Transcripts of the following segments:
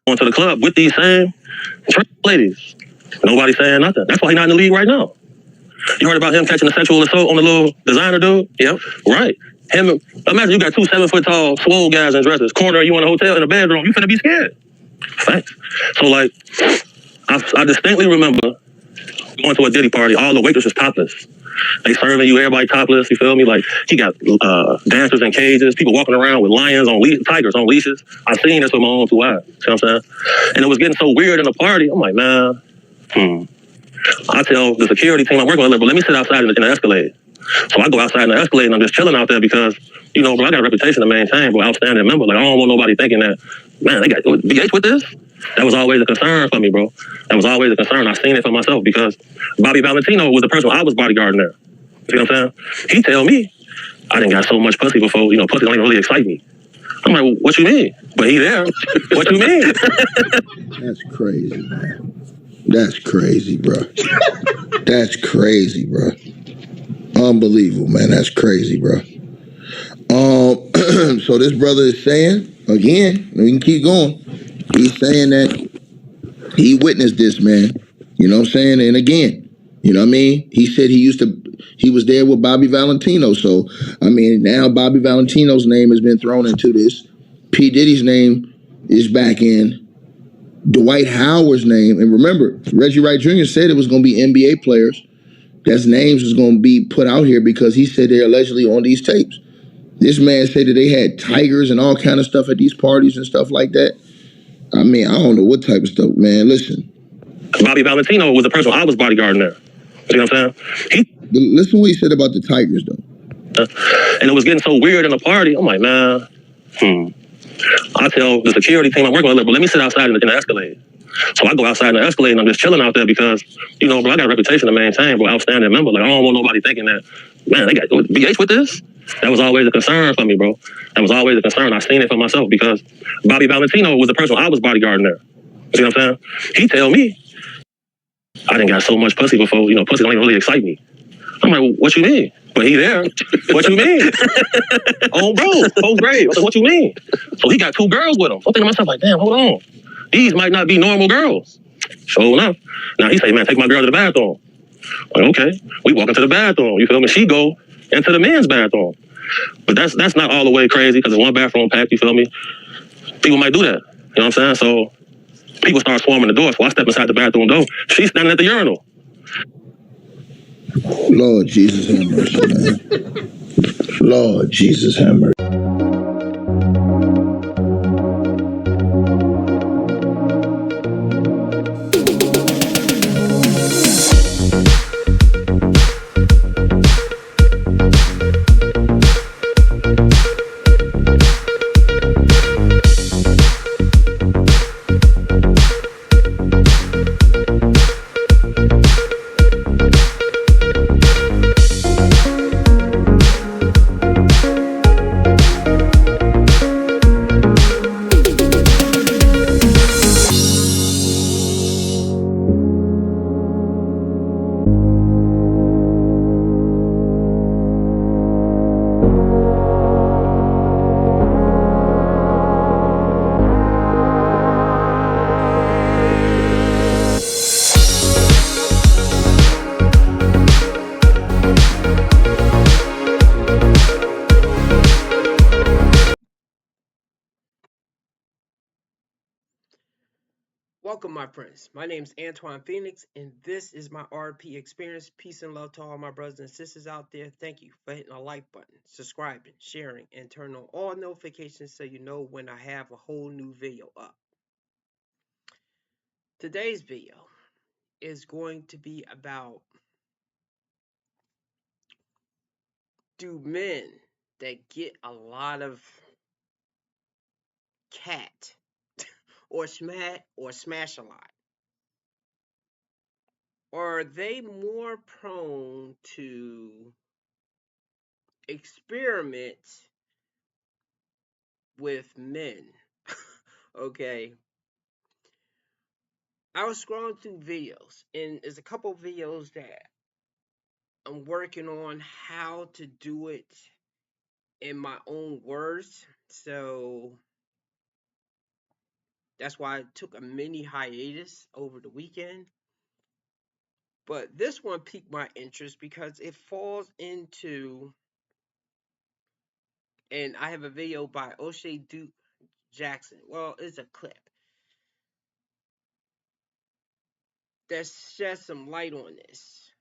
going to the club with these same ladies. Nobody saying nothing. That's why he's not in the league right now. You heard about him catching a sexual assault on the little designer dude? Yep. Right. Him. Imagine you got two 7-foot-tall, swole guys in dresses, corner you in a hotel in a bedroom. You finna be scared. Facts. So like, I distinctly remember going to a Diddy party. All the waitresses topless. They serving you, everybody topless. You feel me? Like he got dancers in cages, people walking around with lions on tigers on leashes. I seen this with my own 2 eyes. See what I'm saying? And it was getting so weird in the party. I'm like, man. I tell the security team I'm working with, but let me sit outside in the Escalade. So I go outside in the Escalade and I'm just chilling out there because, you know, bro, I got a reputation to maintain, bro, outstanding member. Like, I don't want nobody thinking that, man, they got BH with this? That was always a concern for me, bro. That was always a concern. I seen it for myself because Bobby Valentino was the person I was bodyguarding there. See what I'm saying? He tell me, I didn't got so much pussy before, you know, pussy don't even really excite me. I'm like, well, what you mean? But he there. What you mean? That's crazy, man. That's crazy, bro. That's crazy, bro. Unbelievable, man. That's crazy, bro. So this brother is saying, again, we can keep going. He's saying that he witnessed this, man. You know what I'm saying? And again, you know what I mean? He said he was there with Bobby Valentino. So, I mean, now Bobby Valentino's name has been thrown into this. P. Diddy's name is back in. Dwight Howard's name, and remember, Reggie Wright Jr. said it was going to be NBA players. That's names was going to be put out here because he said they're allegedly on these tapes. This man said that they had tigers and all kind of stuff at these parties and stuff like that. I mean, I don't know what type of stuff, man. Listen. Bobby Valentino was the person I was bodyguarding there. See what I'm saying? Listen to what he said about the tigers, though. And it was getting so weird in the party. I'm like, man, I tell the security team I'm working with, but let me sit outside in the Escalade. So I go outside in the Escalade and I'm just chilling out there because, you know, bro, I got a reputation to maintain, bro, outstanding member. Like, I don't want nobody thinking that, man, they got BH with this? That was always a concern for me, bro. That was always a concern. I seen it for myself because Bobby Valentino was the person I was bodyguarding there. See what I'm saying? He tell me, I didn't got so much pussy before, you know, pussy don't even really excite me. I'm like, well, what you mean? But he there. What you mean? Oh, bro, fourth grade. I was like, what you mean? So he got 2 girls with him. So I'm thinking to myself, like, damn, hold on. These might not be normal girls. Sure enough. Now he say, man, take my girl to the bathroom. Like, okay. We walk into the bathroom. You feel me? She go into the men's bathroom. But that's not all the way crazy because it's one bathroom packed. You feel me? People might do that. You know what I'm saying? So people start swarming the door. So I step inside the bathroom door. She's standing at the urinal. Lord Jesus have mercy, man. Lord Jesus have mercy. Welcome, my friends. My name is Antoine Phoenix, and this is my RP experience. Peace and love to all my brothers and sisters out there. Thank you for hitting the like button, subscribing, sharing, and turning on all notifications so you know when I have a whole new video up. Today's video is going to be about, do men that get a lot of cat or smash a lot, are they more prone to experiment with men? Okay. I was scrolling through videos, and there's a couple of videos that I'm working on how to do it in my own words. So That's why I took a mini hiatus over the weekend. But this one piqued my interest because it falls into, and I have a video by O'Shea Duke Jackson. Well, it's a clip that sheds some light on this.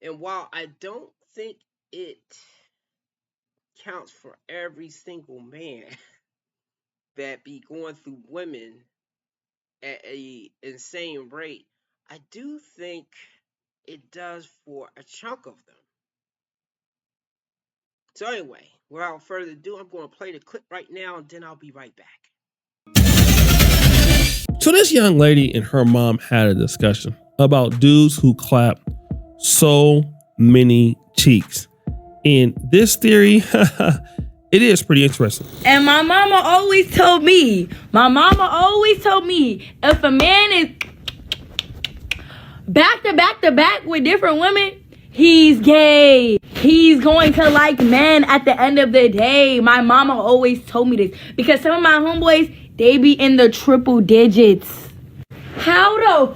And while I don't think it counts for every single man that be going through women at a insane rate, I do think it does for a chunk of them. So anyway, without further ado, I'm going to play the clip right now, and then I'll be right back. So this young lady and her mom had a discussion about dudes who clap so many cheeks. And this theory, it is pretty interesting. And my mama always told me, if a man is back to back with different women, he's gay. He's going to like men at the end of the day. My mama always told me this because some of my homeboys, they be in the triple digits. How the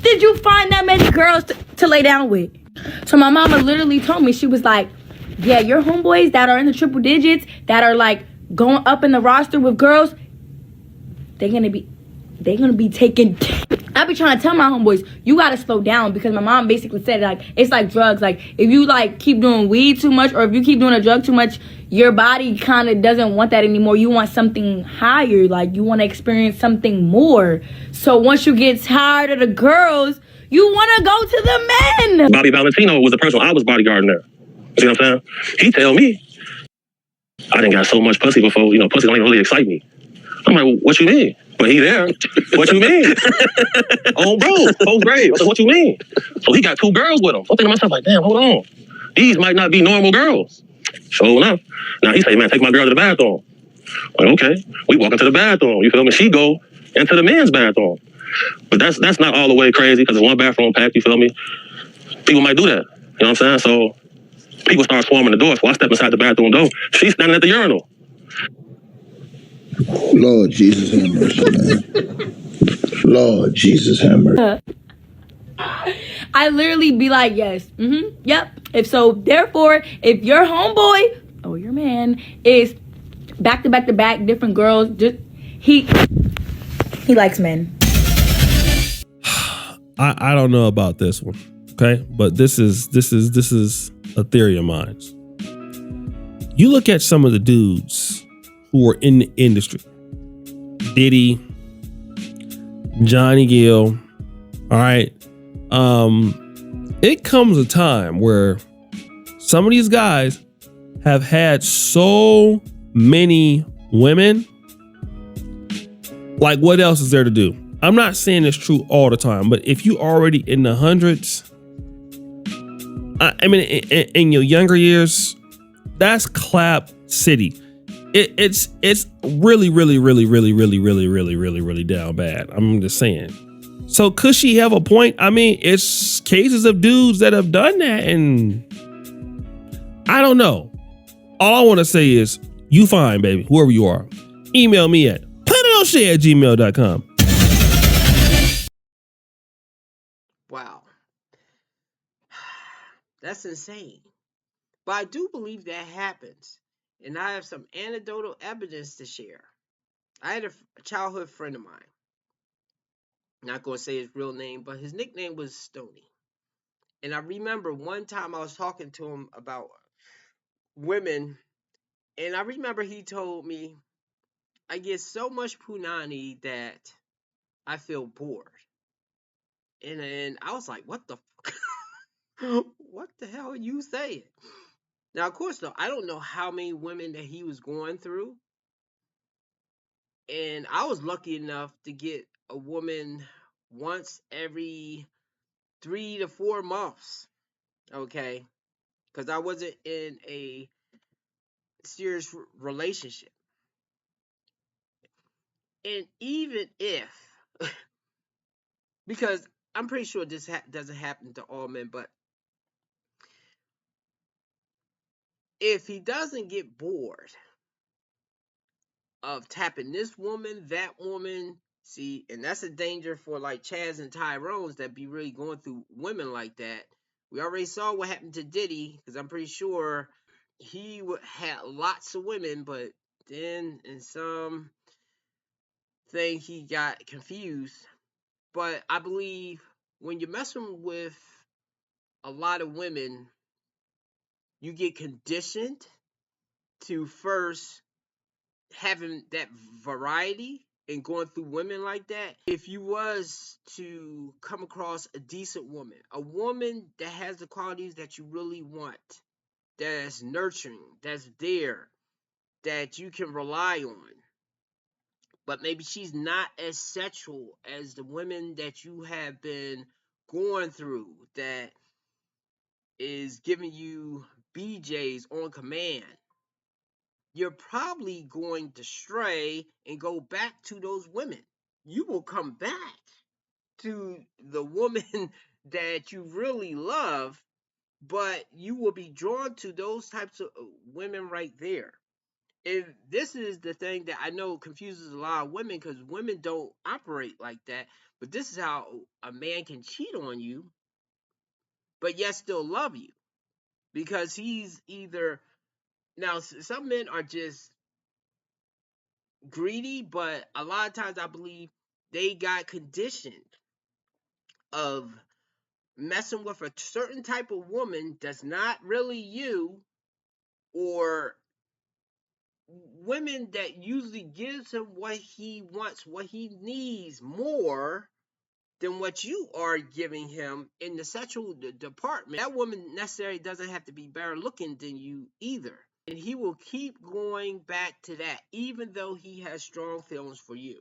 did you find that many girls to lay down with? So my mama literally told me, she was like, yeah, your homeboys that are in the triple digits, that are like going up in the roster with girls, they're gonna be taking. I be trying to tell my homeboys, you gotta slow down, because my mom basically said, like, it's like drugs. Like, if you like keep doing weed too much, or if you keep doing a drug too much, your body kind of doesn't want that anymore. You want something higher. Like, you want to experience something more. So once you get tired of the girls, you want to go to the men. Bobby Valentino was the person I was bodyguarding there. See what I'm saying? He tell me, I didn't got so much pussy before, pussy don't even really excite me. I'm like, what you mean? But he there. What you mean? Oh, bro, fourth grade. I said, what you mean? So he got 2 girls with him. I'm thinking to myself, like, damn, hold on. These might not be normal girls. Sure enough. Now he say, man, take my girl to the bathroom. I'm like, okay. We walk into the bathroom. You feel me? She go into the men's bathroom. But that's not all the way crazy, because it's one bathroom packed, you feel me? People might do that. You know what I'm saying? So people start swarming the door. So I step inside the bathroom door. She's standing at the urinal. Lord Jesus have mercy, man. Lord Jesus have mercy. I literally be like, yes, yep. Therefore, if your homeboy or your man is back to back, different girls, just he likes men. I don't know about this one, okay? But this is a theory of mine. You look at some of the dudes who are in the industry. Diddy, Johnny Gill, all right? It comes a time where some of these guys have had so many women. Like, what else is there to do? I'm not saying it's true all the time, but if you already in the hundreds, I mean, in your younger years, that's clap city. It's really down bad. I'm just saying. So could she have a point? I mean, it's cases of dudes that have done that, and I don't know. All I want to say is, you fine, baby, whoever you are. Email me at planetoshay@gmail.com. Wow. That's insane. But I do believe that happens. And I have some anecdotal evidence to share. I had a childhood friend of mine. Not going to say his real name, but his nickname was Stony. And I remember one time I was talking to him about women. And I remember he told me, I get so much punani that I feel bored. And I was like, what the fuck? What the hell are you saying? Now, of course, though, I don't know how many women that he was going through. And I was lucky enough to get a woman once every 3 to 4 months. Okay. Because I wasn't in a serious relationship. And even if, because I'm pretty sure this doesn't happen to all men, but if he doesn't get bored, of tapping this woman, that woman. See, and that's a danger for like Chaz and Tyrone's that be really going through women like that. We already saw what happened to Diddy, because I'm pretty sure he had lots of women, but then in some thing he got confused. But I believe when you're messing with a lot of women, you get conditioned to first having that variety and going through women like that. If you was to come across a decent woman, a woman that has the qualities that you really want, that's nurturing, that's there, that you can rely on, but maybe she's not as sexual as the women that you have been going through, that is giving you BJs on command, you're probably going to stray and go back to those women. You will come back to the woman that you really love, but you will be drawn to those types of women right there. If this is the thing that I know confuses a lot of women, because women don't operate like that, but this is how a man can cheat on you, but yet still love you, because he's either, now some men are just greedy, but a lot of times I believe they got conditioned of messing with a certain type of woman that's not really you, or women that usually gives him what he wants, what he needs more than what you are giving him in the sexual department. That woman necessarily doesn't have to be better looking than you either. And he will keep going back to that, even though he has strong feelings for you.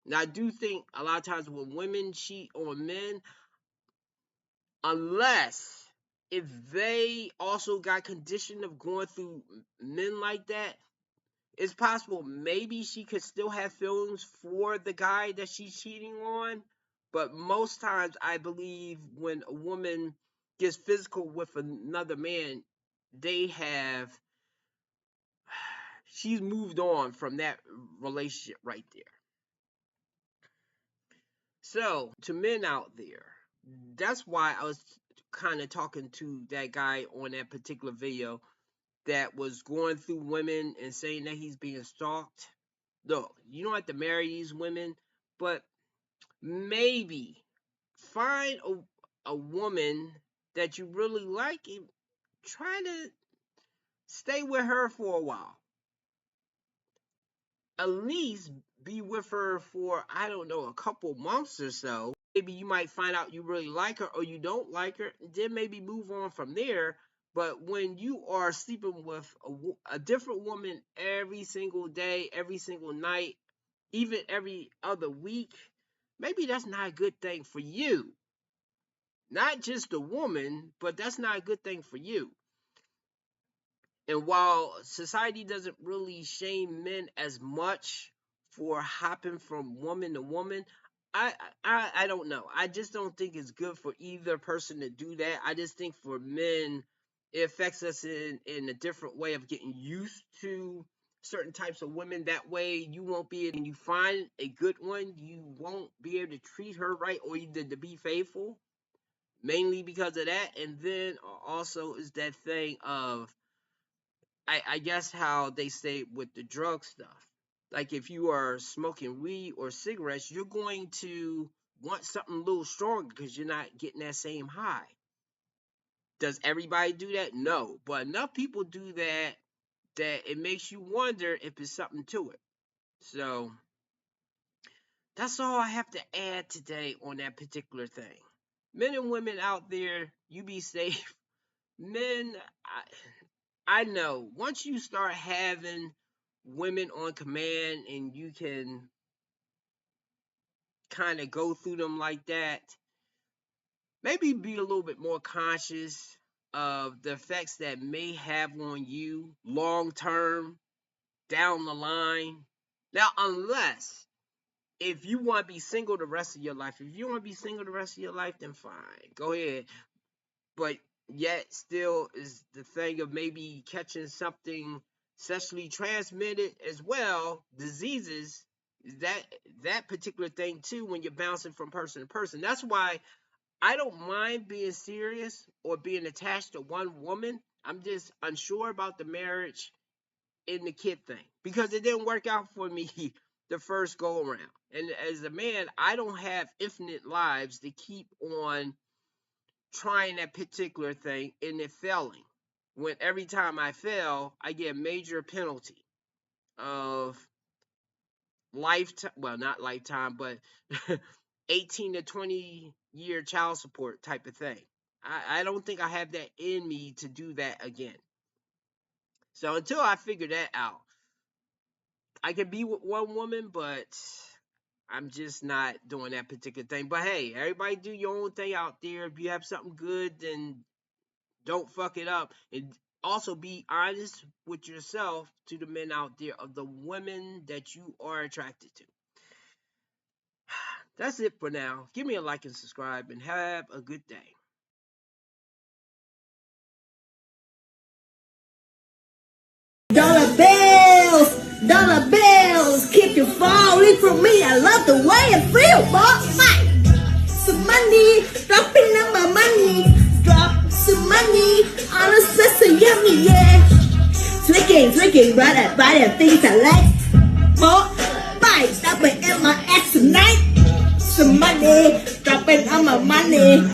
Now, I do think a lot of times when women cheat on men, unless if they also got conditioned of going through men like that, it's possible maybe she could still have feelings for the guy that she's cheating on. But most times, I believe when a woman gets physical with another man, she's moved on from that relationship right there. So, to men out there, that's why I was kind of talking to that guy on that particular video that was going through women and saying that he's being stalked. Look, you don't have to marry these women, but maybe find a woman that you really like and try to stay with her for a while. At least be with her for, I don't know, a couple months or so. Maybe you might find out you really like her or you don't like her, then maybe move on from there. But when you are sleeping with a different woman every single day, every single night, even every other week, maybe that's not a good thing for you. Not just the woman, but that's not a good thing for you. And while society doesn't really shame men as much for hopping from woman to woman, I don't know. I just don't think it's good for either person to do that. I just think for men, it affects us in a different way of getting used to certain types of women. That way, you won't be able, and you find a good one, you won't be able to treat her right or either to be faithful, mainly because of that. And then also is that thing of, I guess how they say with the drug stuff. Like if you are smoking weed or cigarettes, you're going to want something a little stronger because you're not getting that same high. Does everybody do that? No. But enough people do that it makes you wonder if there's something to it. So that's all I have to add today on that particular thing. Men and women out there, you be safe. Men, I know once you start having women on command and you can kind of go through them like that, maybe be a little bit more conscious of the effects that may have on you long term down the line. Now, unless if you want to be single the rest of your life, if you want to be single the rest of your life, then fine, go ahead. But yet, still is the thing of maybe catching something sexually transmitted as well, diseases, that particular thing too, when you're bouncing from person to person. That's why I don't mind being serious or being attached to one woman. I'm just unsure about the marriage and the kid thing because it didn't work out for me the first go around. And as a man, I don't have infinite lives to keep on trying that particular thing and it failing. When every time I fail, I get a major penalty of lifetime, well, not lifetime, but 18 to 20 year child support type of thing. I don't think I have that in me to do that again. So until I figure that out, I can be with one woman, but I'm just not doing that particular thing. But hey, everybody do your own thing out there. If you have something good, then don't fuck it up. And also be honest with yourself to the men out there of the women that you are attracted to. That's it for now. Give me a like and subscribe and have a good day. Dollar bills, keep you falling from me. I love the way it feels, boss. Some money, dropping on my money. Drop some money on a sister, yummy, yeah. Tricking, right, things I like. More, bye, stopping in my ass tonight. Some money, dropping on my money.